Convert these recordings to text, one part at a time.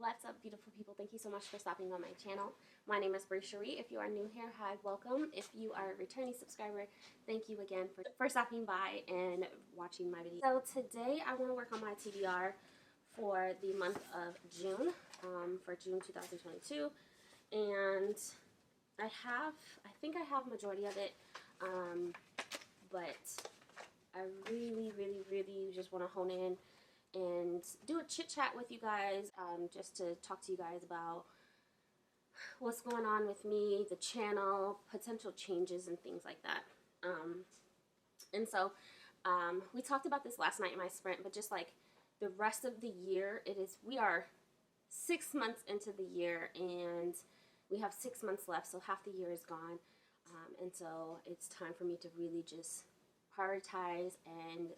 What's up, beautiful people? Thank you so much for stopping on my channel. My name is Brie Cherie. If you are new here, hi, welcome. If you are a returning subscriber, thank you again for stopping by and watching my video. So today I want to work on my TBR for the month of June, for June 2022. And I think I have majority of it, but I really just want to hone in and do a chit chat with you guys, just to talk to you guys about what's going on with me, the channel, potential changes and things like that. And so we talked about this last night in my sprint, but just like the rest of the year, we are 6 months into the year and we have 6 months left, so half the year is gone. And so it's time for me to really just prioritize and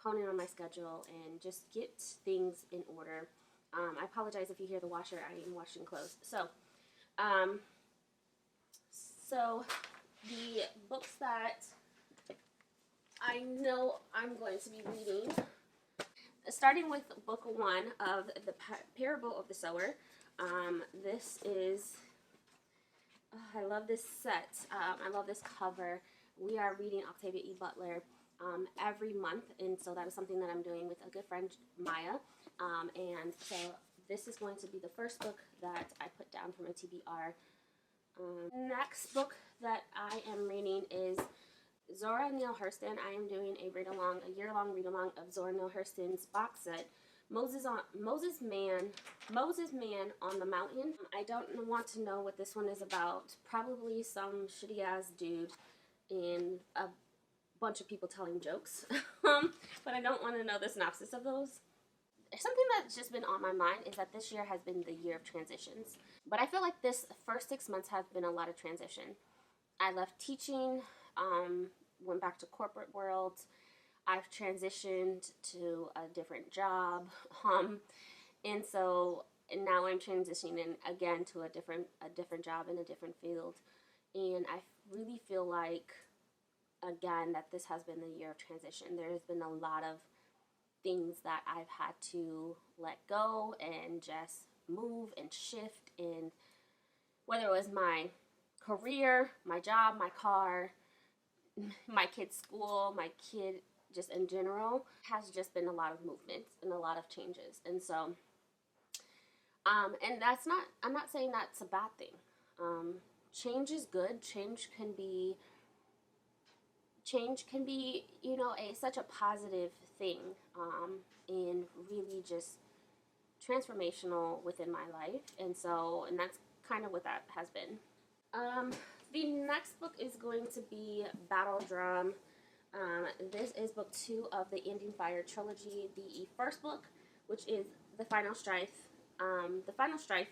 hone in on my schedule and just get things in order. I apologize if you hear the washer. I am washing clothes. So the books that I know I'm going to be reading, starting with book 1 of the Parable of the Sower. This is, I love this set. I love this cover. We are reading Octavia E. Butler every month, and so that is something that I'm doing with a good friend, Maya. And so this is going to be the first book that I put down for my TBR. Next book that I am reading is Zora Neale Hurston. I am doing a read-along, a year-long read-along of Zora Neale Hurston's box set, Moses Man on the Mountain. I don't want to know what this one is about. Probably some shitty-ass dude and a bunch of people telling jokes, but I don't want to know the synopsis of those. Something that's just been on my mind is that this year has been the year of transitions, but I feel like this first 6 months have been a lot of transition. I left teaching, went back to corporate world. I've transitioned to a different job, and now I'm transitioning again to a different job in a different field, and I really feel like, again, that this has been the year of transition. There's been a lot of things that I've had to let go and just move and shift in, whether it was my career, my job, my car, my kid's school, my kid just in general, has just been a lot of movements and a lot of changes. And so, and I'm not saying that's a bad thing. Change is good. Change can be, you know, such a positive thing, and really just transformational within my life. And that's kind of what that has been. The next book is going to be Battle Drum. This is book 2 of the Ending Fire trilogy. The first book, which is The Final Strife. The Final Strife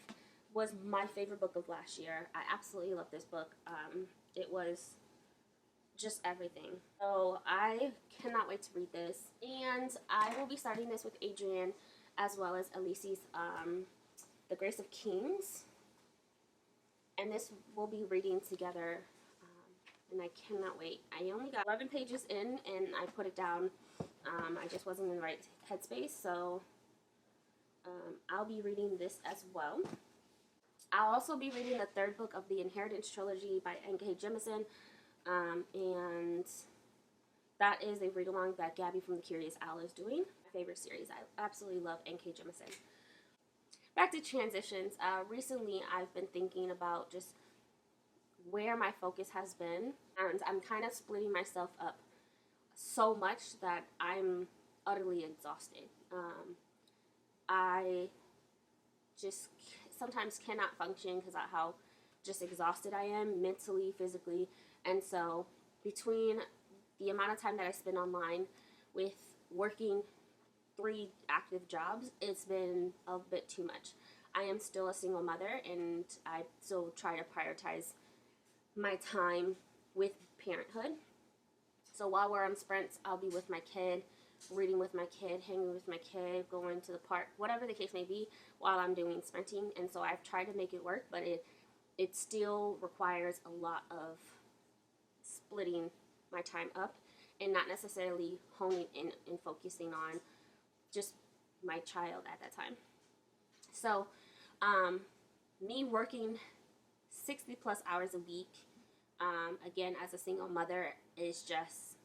was my favorite book of last year. I absolutely love this book. It was just everything. So I cannot wait to read this, and I will be starting this with Adrienne as well as Elise's The Grace of Kings, and this will be reading together, and I cannot wait. I only got 11 pages in and I put it down. I just wasn't in the right headspace, so I'll be reading this as well. I'll also be reading the 3rd book of the Inheritance trilogy by N.K. Jemisin. And that is a read-along that Gabby from The Curious Owl is doing. My favorite series. I absolutely love N.K. Jemisin. Back to transitions. Recently, I've been thinking about just where my focus has been, and I'm kind of splitting myself up so much that I'm utterly exhausted. I just sometimes cannot function because of how just exhausted I am mentally, physically. And so between the amount of time that I spend online with working 3 active jobs, it's been a bit too much. I am still a single mother, and I still try to prioritize my time with parenthood. So while we're on sprints, I'll be with my kid, reading with my kid, hanging with my kid, going to the park, whatever the case may be, while I'm doing sprinting. And so I've tried to make it work, but it still requires a lot of splitting my time up and not necessarily honing in and focusing on just my child at that time. So Me working 60 plus hours a week, again, as a single mother, is just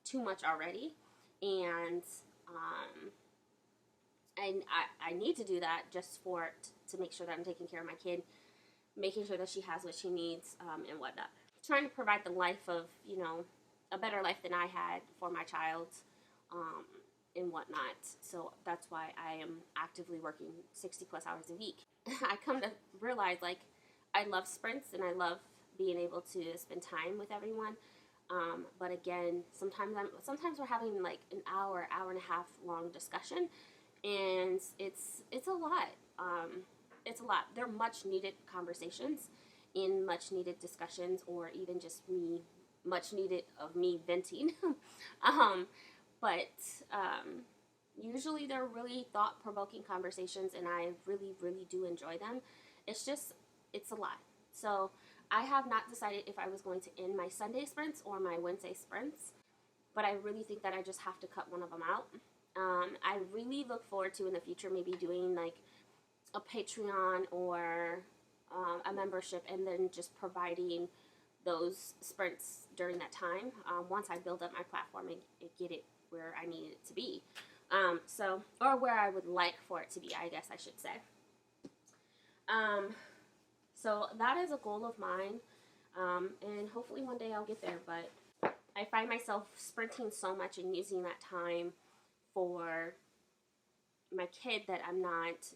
too much already. And I need to do that just to make sure that I'm taking care of my kid, making sure that she has what she needs, and whatnot. Trying to provide the life of, a better life than I had for my child, and whatnot. So that's why I am actively working 60 plus hours a week. I come to realize, like, I love sprints and I love being able to spend time with everyone. But again, sometimes we're having like an hour and a half long discussion, and it's a lot. It's a lot. They're much needed conversations, in much needed discussions, or even just much needed of me venting. um, but usually they're really thought provoking conversations, and I really, really do enjoy them. It's a lot. So I have not decided if I was going to end my Sunday sprints or my Wednesday sprints, but I really think that I just have to cut one of them out. I really look forward to in the future maybe doing like a Patreon or a membership, and then just providing those sprints during that time, once I build up my platform and get it where I need it to be. Or where I would like for it to be, I guess I should say. So that is a goal of mine, and hopefully one day I'll get there, but I find myself sprinting so much and using that time for my kid that I'm not,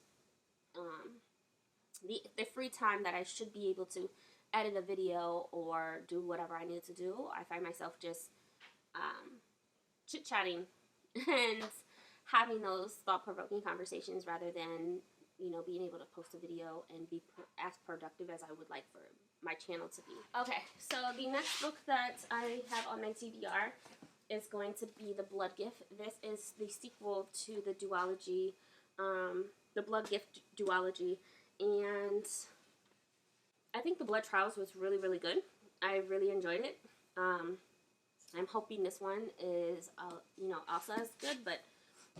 the free time that I should be able to edit a video or do whatever I need to do. I find myself just chit-chatting and having those thought-provoking conversations rather than, being able to post a video and be as productive as I would like for my channel to be. Okay, so the next book that I have on my TBR is going to be The Blood Gift. This is the sequel to the duology, the Blood Gift duology, and I think The Blood Trials was really, really good. I really enjoyed it. I'm hoping this one is, also as good, but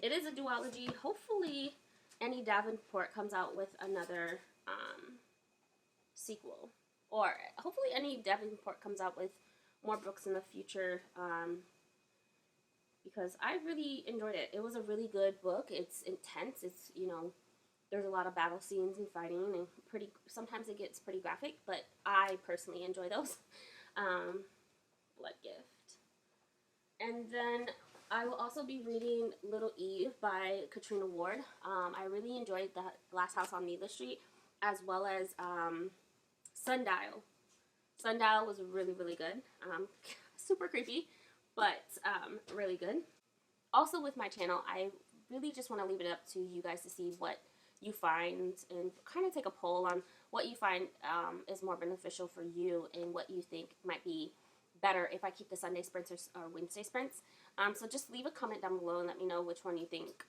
it is a duology. Hopefully, Annie Davenport comes out with another sequel, or hopefully Annie Davenport comes out with more books in the future, because I really enjoyed it. It was a really good book. It's intense. It's, there's a lot of battle scenes and fighting, and sometimes it gets pretty graphic, but I personally enjoy those. Blood Gift. And then I will also be reading Little Eve by Katrina Ward. I really enjoyed The Last House on Needless Street, as well as Sundial. Sundial was really, really good. Super creepy, but really good. Also with my channel, I really just want to leave it up to you guys to see what you find and kind of take a poll on what you find is more beneficial for you and what you think might be better if I keep the Sunday sprints or Wednesday sprints. So just leave a comment down below and let me know which one you think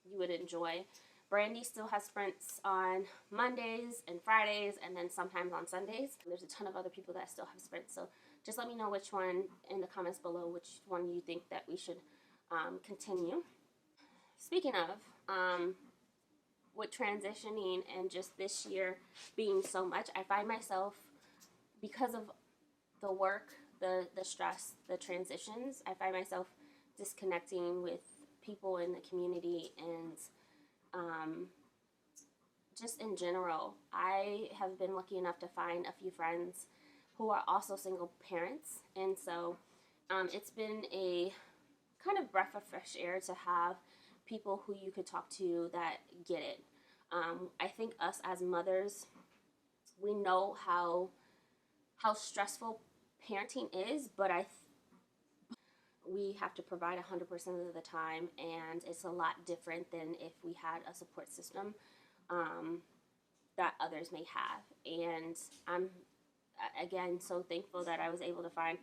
you would enjoy. Brandy still has sprints on Mondays and Fridays, and then sometimes on Sundays. There's a ton of other people that still have sprints, so just let me know which one in the comments below, which one you think that we should continue. Speaking of, with transitioning and just this year being so much, I find myself, because of the work, the stress, the transitions, I find myself disconnecting with people in the community, and just in general. I have been lucky enough to find a few friends who are also single parents, and so it's been a kind of breath of fresh air to have people who you could talk to that get it. I think us as mothers, we know how stressful parenting is, but we have to provide 100% of the time, and it's a lot different than if we had a support system that others may have. And I'm, again, so thankful that I was able to find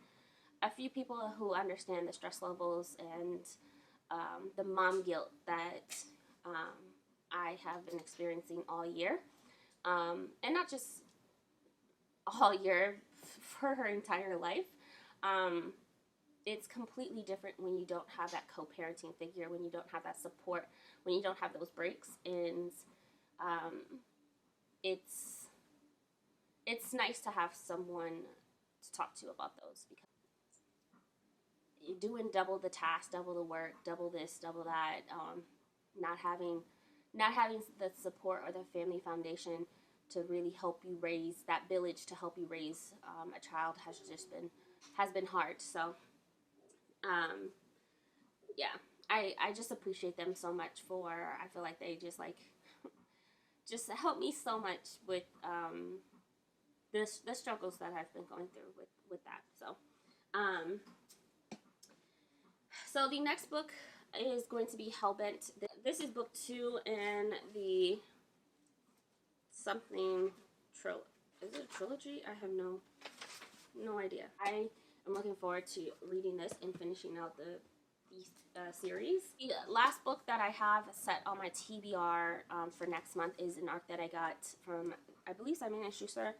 a few people who understand the stress levels and the mom guilt that I have been experiencing all year, and not just all year, for her entire life. It's completely different when you don't have that co-parenting figure, when you don't have that support, when you don't have those breaks. And it's nice to have someone to talk to about those, because you're doing double the task, double the work, double this, double that. Not having the support or the family foundation to really help you raise that village, to help you raise a child, has been hard. So yeah, I just appreciate them so much for, I feel like they just help me so much with the struggles that I've been going through with that. So the next book is going to be Hellbent. This is book 2 in the something is it a trilogy? I have no idea. I am looking forward to reading this and finishing out the series. The last book that I have set on my TBR for next month is an arc that I got from, I believe, Simon & Schuster.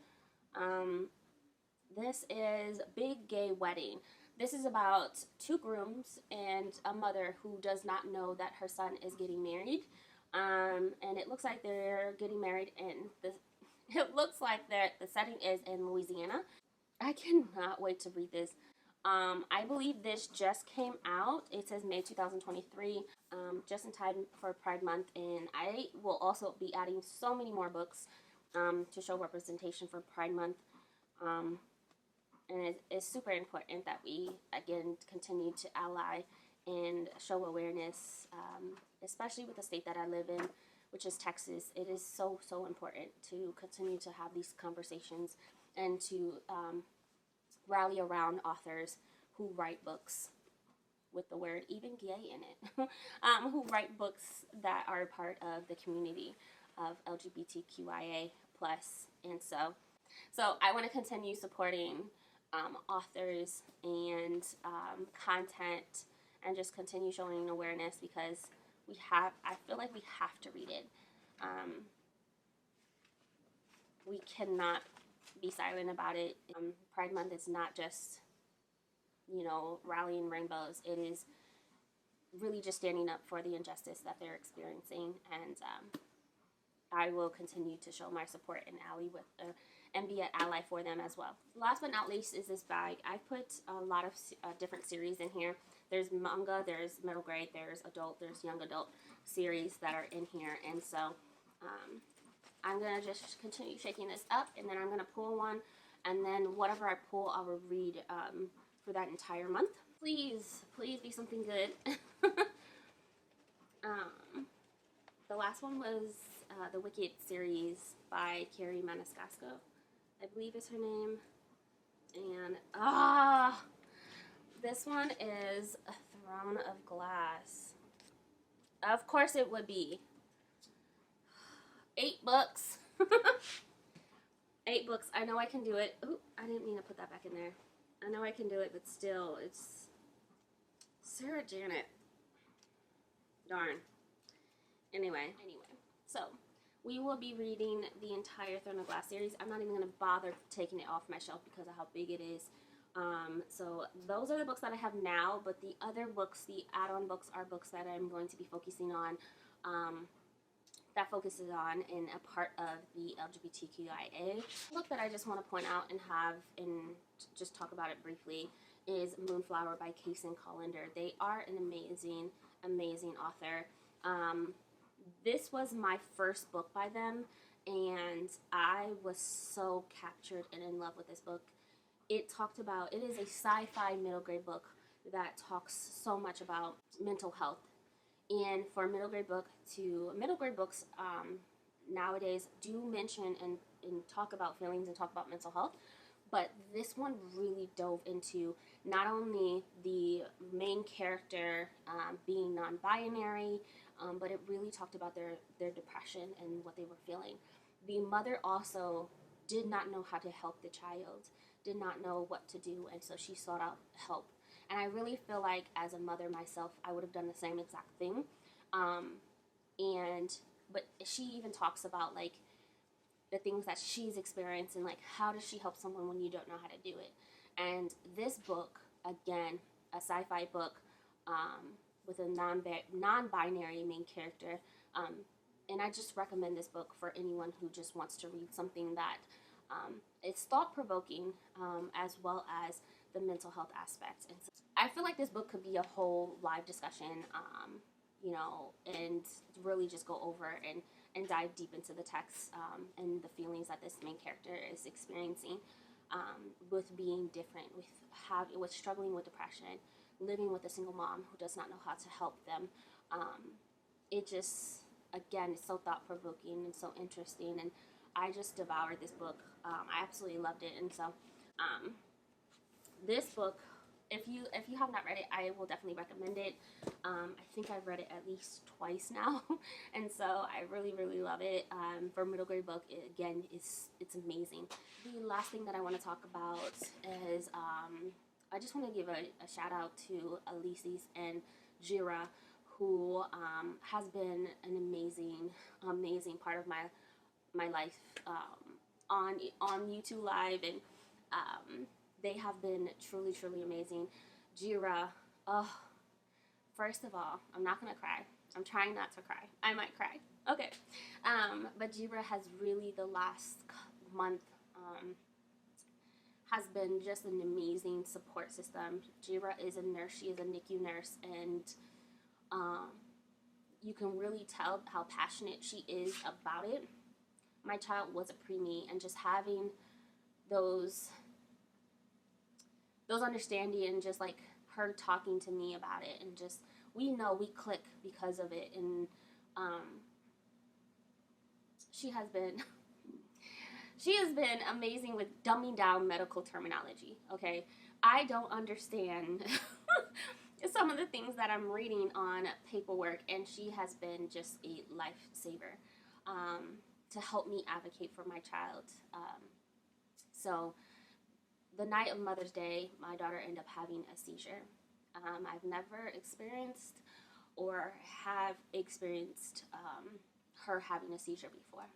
This is Big Gay Wedding. This is about 2 grooms and a mother who does not know that her son is getting married. And it looks like they're getting married it looks like the setting is in Louisiana. I cannot wait to read this. I believe this just came out. It says May 2023, just in time for Pride Month. And I will also be adding so many more books to show representation for Pride Month. And it's super important that we, again, continue to ally and show awareness, especially with the state that I live in, which is Texas. It is so, so important to continue to have these conversations and to rally around authors who write books with the word even gay in it, who write books that are part of the community of LGBTQIA+. And so I want to continue supporting authors and content, and just continue showing awareness, because I feel like we have to read it. We cannot be silent about it. Pride Month is not just, rallying rainbows. It is really just standing up for the injustice that they're experiencing, and I will continue to show my support and and be an ally for them as well. Last but not least is this bag. I put a lot of different series in here. There's manga, there's middle grade, there's adult, there's young adult series that are in here, and so I'm going to just continue shaking this up, and then I'm going to pull one, and then whatever I pull, I will read for that entire month. Please be something good. The last one was the Wicked series by Carrie Maniscasco, I believe is her name. And this one is A Throne of Glass. Of course it would be. 8 books. 8 books. I know I can do it. Ooh, I didn't mean to put that back in there. I know I can do it, but still, it's Sarah Janet. Darn. Anyway, so we will be reading the entire Throne of Glass series. I'm not even going to bother taking it off my shelf because of how big it is. So those are the books that I have now, but the other books, the add-on books, are books that I'm going to be focusing on, that focuses on and a part of the LGBTQIA. The book that I just want to point out and just talk about it briefly is Moonflower by Kaysen Colander. They are an amazing, amazing author. This was my first book by them, and I was so captured and in love with this book. It is a sci-fi middle grade book that talks so much about mental health. And for middle grade books nowadays do mention and talk about feelings and talk about mental health. But this one really dove into not only the main character being non-binary, but it really talked about their depression and what they were feeling. The mother also did not know how to help the child, did not know what to do, and so she sought out help. And I really feel like as a mother myself, I would have done the same exact thing. But she even talks about like the things that she's experienced and like how does she help someone when you don't know how to do it. And this book, again, a sci-fi book with a non-binary main character, and I just recommend this book for anyone who just wants to read something that It's thought-provoking, as well as the mental health aspects. And so I feel like this book could be a whole live discussion, and really just go over and dive deep into the text, and the feelings that this main character is experiencing, with being different, with struggling with depression, living with a single mom who does not know how to help them. It just, again, it's so thought-provoking and so interesting, and I just devoured this book. I absolutely loved it. And so this book, if you have not read it, I will definitely recommend it. I think I've read it at least twice now, and so I really, really love it. For a middle grade book, it's amazing. The last thing that I want to talk about is I just want to give a shout out to Elise's and Jira, who has been an amazing part of my life, on YouTube Live, and they have been truly, truly amazing. Jira, first of all, I'm not gonna cry. I'm trying not to cry. I might cry. Okay, but Jira has really, the last month, has been just an amazing support system. Jira is a nurse. She is a NICU nurse, and you can really tell how passionate she is about it. My child was a preemie, and just having those understanding, and just like her talking to me about it, and just, we know we click because of it. And she has been amazing with dumbing down medical terminology. Okay, I don't understand some of the things that I'm reading on paperwork, and she has been just a lifesaver, to help me advocate for my child. So the night of Mother's Day, my daughter ended up having a seizure. I've never experienced or have experienced her having a seizure before.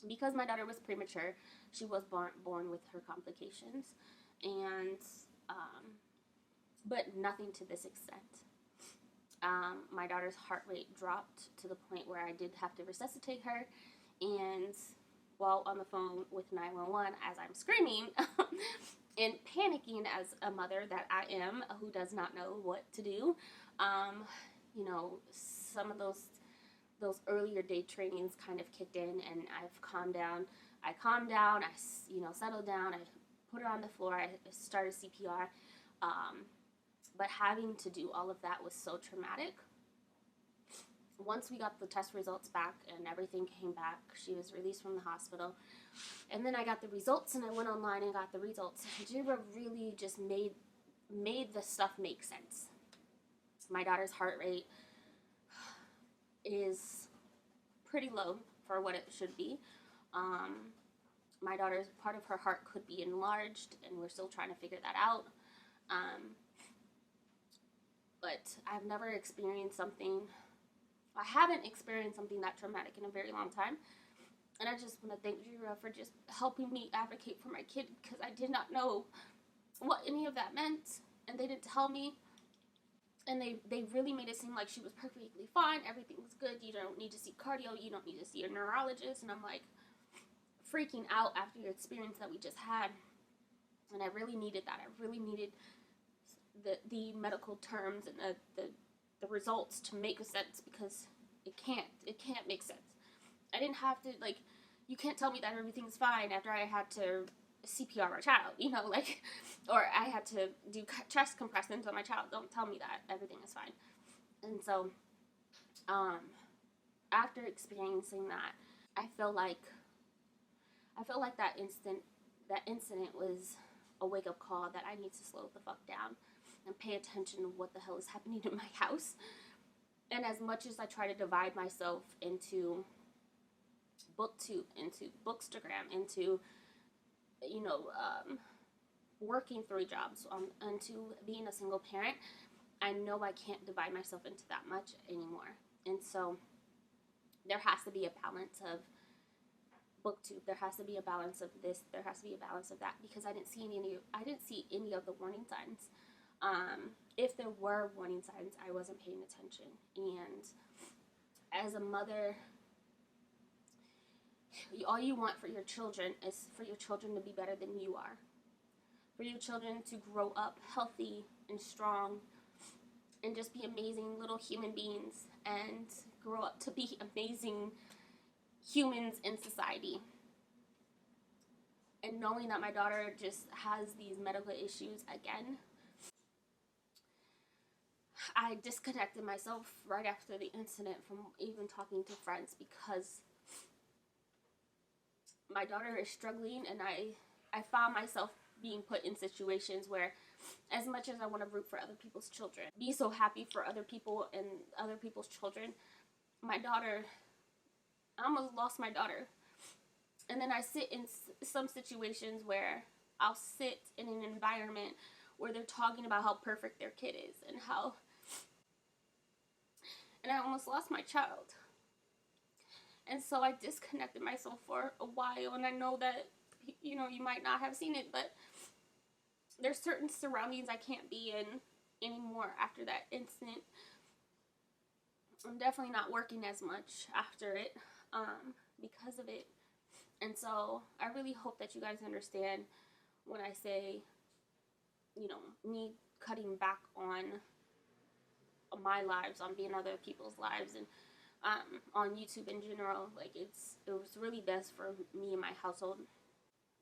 Because my daughter was premature, she was born with her complications, and but nothing to this extent. My daughter's heart rate dropped to the point where I did have to resuscitate her, and while on the phone with 911, as I'm screaming and panicking as a mother that I am, who does not know what to do, some of those earlier day trainings kind of kicked in, and I've calmed down. I calmed down. I settled down. I put her on the floor. I started CPR. But having to do all of that was so traumatic. Once we got the test results back and everything came back, she was released from the hospital. And then I got the results, and I went online and got the results. Jira really just made the stuff make sense. My daughter's heart rate is pretty low for what it should be. My daughter's, part of her heart could be enlarged, and we're still trying to figure that out. But I've never experienced something, I haven't experienced something that traumatic in a very long time. And I just want to thank Jira for just helping me advocate for my kid, because I did not know what any of that meant, and they didn't tell me. And they really made it seem like she was perfectly fine, everything was good, you don't need to see cardio, you don't need to see a neurologist. And I'm like freaking out after your experience that we just had. And I really needed that. I really needed the medical terms and the results to make sense, because it can't make sense. I didn't have to, you can't tell me that everything's fine after I had to CPR my child, or I had to do chest compressions on my child. Don't tell me that everything is fine. And so, after experiencing that, I feel like that incident was a wake-up call that I need to slow the fuck down and pay attention to what the hell is happening in my house. And as much as I try to divide myself into BookTube, into Bookstagram, into working 3 jobs, into being a single parent, I know I can't divide myself into that much anymore. And so there has to be a balance of BookTube. There has to be a balance of this. There has to be a balance of that, because I didn't see any of the warning signs. If there were warning signs, I wasn't paying attention. And as a mother all you want for your children is for your children to be better than you are. For your children to grow up healthy and strong and just be amazing little human beings and grow up to be amazing humans in society. And knowing that my daughter just has these medical issues again, I disconnected myself right after the incident from even talking to friends because my daughter is struggling, and I found myself being put in situations where, as much as I want to root for other people's children, be so happy for other people and other people's children, my daughter, I almost lost my daughter. And then I sit in some situations where I'll sit in an environment where they're talking about how perfect their kid is and I almost lost my child. And so I disconnected myself for a while, and I know that, you might not have seen it, but there's certain surroundings I can't be in anymore after that incident. I'm definitely not working as much after it because of it. And so I really hope that you guys understand when I say, me cutting back on my lives, on being other people's lives, and on YouTube in general. Like, it was really best for me and my household.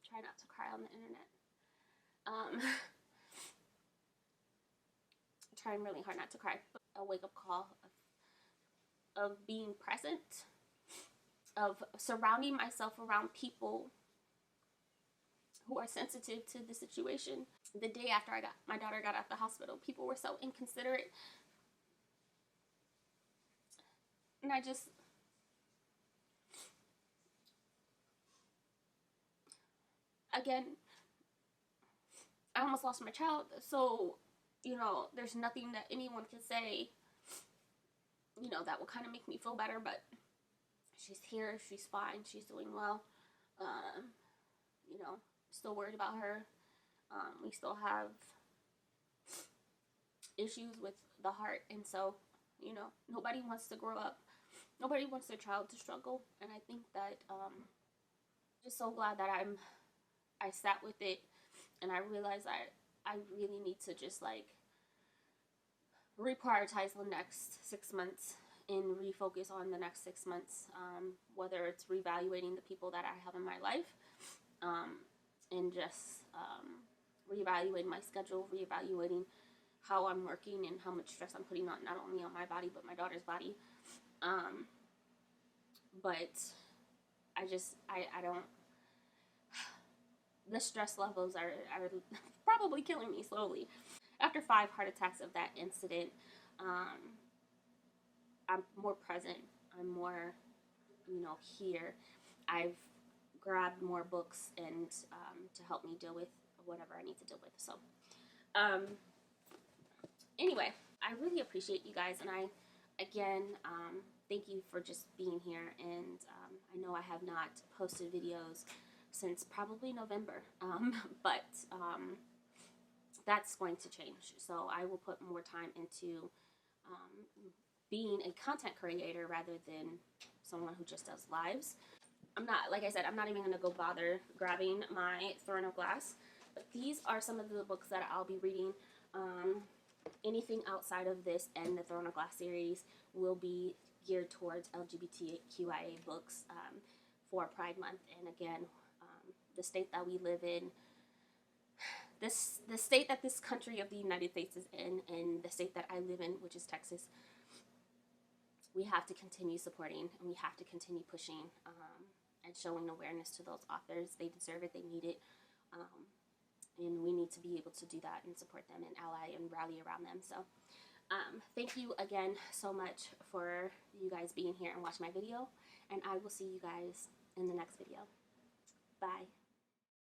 Try not to cry on the internet. Trying really hard not to cry. A wake-up call of being present, of surrounding myself around people who are sensitive to the situation. The day after my daughter got out of the hospital, people were so inconsiderate. And again, I almost lost my child. So, there's nothing that anyone can say, that will kind of make me feel better. But she's here, she's fine, she's doing well. Still worried about her. We still have issues with the heart, and so, nobody wants to grow up. Nobody wants their child to struggle, and I think that just so glad that I sat with it, and I realized I really need to just reprioritize the next 6 months and refocus on the next 6 months, whether it's reevaluating the people that I have in my life, and just reevaluating my schedule, reevaluating how I'm working and how much stress I'm putting on, not only on my body, but my daughter's body. But I don't, the stress levels are probably killing me slowly. After 5 heart attacks of that incident, I'm more present. I'm more, here. I've grabbed more books and to help me deal with whatever I need to deal with. So, anyway, I really appreciate you guys, and again, thank you for just being here. And I know I have not posted videos since probably November, but that's going to change. So I will put more time into being a content creator rather than someone who just does lives. I'm not, like I said, I'm not even going to go bother grabbing my Throne of Glass, but these are some of the books that I'll be reading. Anything outside of this and the Throne of Glass series will be geared towards LGBTQIA books for Pride Month. And again, the state that we live in, the state that this country of the United States is in, and the state that I live in, which is Texas, we have to continue supporting, and we have to continue pushing and showing awareness to those authors. They deserve it. They need it. And we need to be able to do that and support them and ally and rally around them. So thank you again so much for you guys being here and watching my video. And I will see you guys in the next video. Bye.